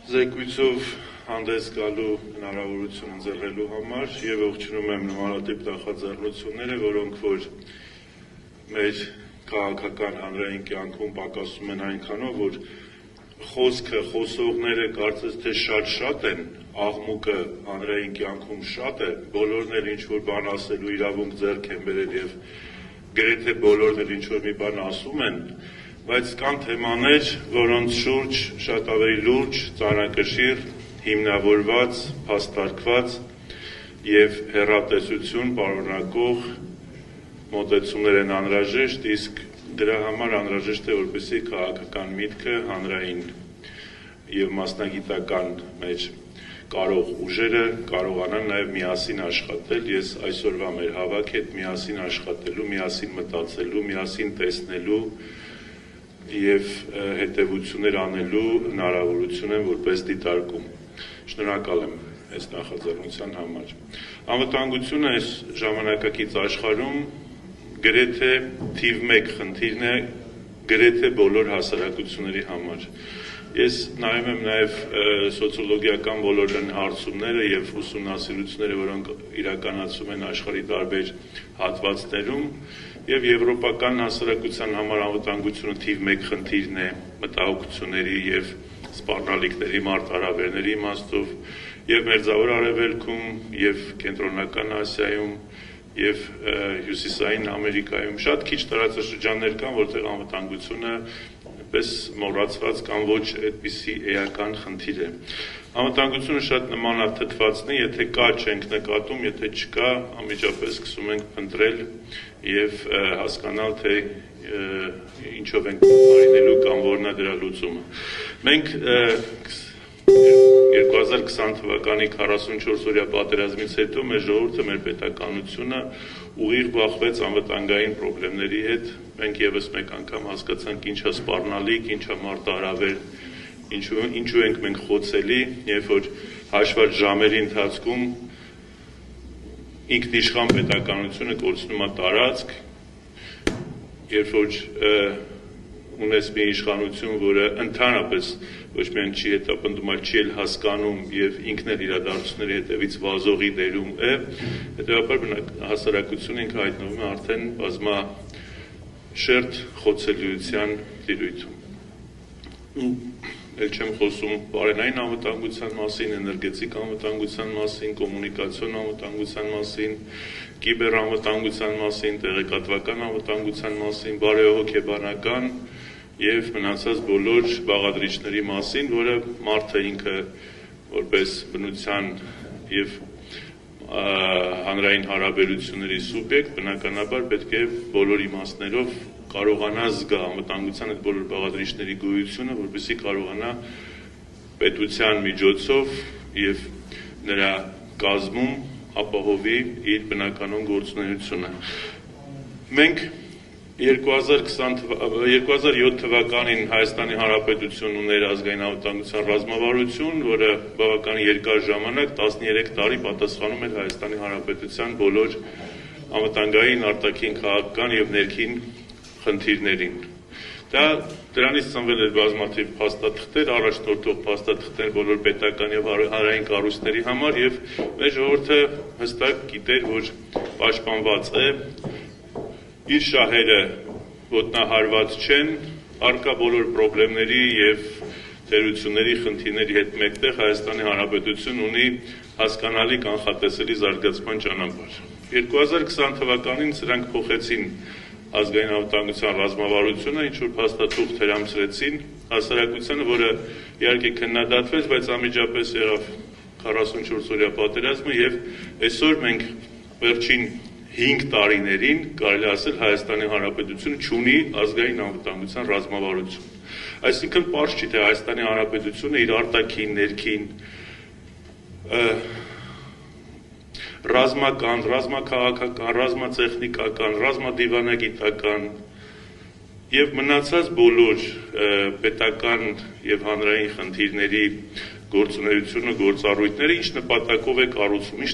Զեկույցով հանդես գալու հնարավորություն ընձեռելու համար եւ ողջունում եմ նմանատիպ նախաձեռնությունները, որոնք որ մեր քաղաքական հանրային կյանքում պակասում են այնքանով, որ խոսքը, խոսողները կարծես թե շատ են, աղմուկը հանրային կյանքում շատ է, բոլորն էլ ինչ-որ բան ասելու իրավունք ձեռք են բերել եւ գրեթե բոլորն էլ ինչ-որ մի բան ասում են, բայց կան թեմաներ, որոնց շուրջ շատ ավելի լուրջ, ծանրակշիռ, հիմնավորված, փաստարկված եւ հեռատեսություն պարունակող մոտեցումներ են անհրաժեշտ, իսկ դրա համար անհրաժեշտ է, որպեսզի քաղաքական միտքը հանրային եւ մասնագիտական մեր կարող ուժերը կարողանան նաեւ միասին աշխատել։ Ես այսօրվա մեր հավաք հետ միասին աշխատելու, միասին մտածելու, միասին տեսնելու եւ հետեւություններ անելու հնարավորություն եմ որպես դիտարկում։ Շնորհակալ եմ այս նախաձեռնության համար։ Անվտանգությունը այս ժամանակակից աշխարհում գրեթե թիվ 1 խնդիրն է գրեթե բոլոր հասարակությունների համար։ Ես նայում եմ նաև սոցիոլոգիական ոլորտային հարցումները եւ ուսումնասիրությունները, որոնք իրականացում են աշխարհի տարբեր հատվածներում, եւ եվրոպական հասարակության համար անվտանգությունը թիվ 1 խնդիրն է մտահոգությունների եւ սպառնալիքների մարտահրավերների իմաստով, եւ Մերձավոր Արևելքում, եւ Կենտրոնական Ասիայում, եւ Հյուսիսային Ամերիկայում շատ քիչ տարածաշրջաններ կան, որտեղ անվտանգությունը պես մոռացված կամ ոչ այդպիսի էական խնդիր է։ Անվտանգությունը շատ նմանաթթվածն է, եթե կա չենք նկատում, եթե չկա, անմիջապես սկսում ենք փնտրել եւ հասկանալ, թե ինչով ենք մարինելու կամ որն է դրա լուծումը։ Մենք 2020 թվականի 44-օրյա պատերազմից հետո մեր ժողովուրդը, մեր պետականությունը ուղիղ բախվեց անվտանգային խնդիրների հետ։ Մենք եւս մեկ անգամ հասկացանք ինչա սպառնալիք, ինչա մարտահրավեր, ինչու ենք մենք խոցելի, երբ որ հաշված ժամերի ընթացքում ինքնիշխան պետականությունը կորցնում է տարածք, երբ որ ունես մի իշխանություն, որը ընդհանրապես ոչ միայն չի հետապնդում, այլ չի էլ հասկանում եւ ինքն էլ իրադարձությունների հետևից վազողի դերում է, հետեւաբար հասարակությունը ինքը հայտնվում է արդեն բազմաշերտ խոցելիության տիրույթում։ Էլ չեմ խոսում բարենային անվտանգության մասին, էներգետիկ անվտանգության մասին, կոմունիկացիոն անվտանգության մասին, կիբեր անվտանգության մասին, տեղեկատվական անվտանգության մասին, բարեհոգեբանական եւ մնացած բոլոր բաղադրիչների մասին, որը մարդը ինքը որպես բնության եւ հանրային հարաբերությունների սուբյեկտ բնականաբար պետք է բոլոր իմաստներով կարողանա զգա անվտանգության այդ բոլոր բաղադրիչների գոյությունը, որպեսզի կարողանա պետության միջոցով եւ նրա կազմում ապահովի իր բնականոն գործունեությունը։ Մենք 2007 թվականին Հայաստանի Հանրապետությունն ուներ ազգային անվտանգության ռազմավարություն, որը բավական երկար ժամանակ 13 տարի պատասխանում էր Հայաստանի Հանրապետության բոլոր անվտանգային, արտաքին, քաղաքական եւ ներքին խնդիրներին։ Դրանից ծնվել էր բազմաթիվ փաստաթղթեր, առաջնորդող փաստաթղթեր բոլոր պետական եւ հանրային կառույցների համար եւ մեր ժողովուրդը հստակ գիտեր, որ պաշտպանված է, իր շահերը ոտնահարված չեն, առկա բոլոր խնդիրների եւ թերությունների խնդիրների հետ մեկտեղ Հայաստանի Հանրապետությունն ունի հասկանալի կանխատեսելի զարգացման ճանապարհ։ 2020 թվականին սրանք փոխեցին ազգային անվտանգության ռազմավարությունը, ինչ-որ փաստաթուղթ հրամցրեցին հասարակությանը, որը իհարկե քննադատվեց, բայց անմիջապես եղավ 44-օրյա պատերազմը եւ այսօր մենք վերջին 5 տարիներին կարելի ասել Հայաստանի Հանրապետությունը չունի ազգային անվտանգության ռազմավարություն։ Այսինքն պարզ չի, թե Հայաստանի Հանրապետությունը իր արտաքին, ներքին, ռազմական, ռազմաքաղաքական, ռազմատեխնիկական, ռազմադիվանագիտական եւ մնացած բոլոր պետական եւ հանրային խնդիրների գործունեությունը, գործառույթները ինչ նպատակով է կառուցվում, ինչ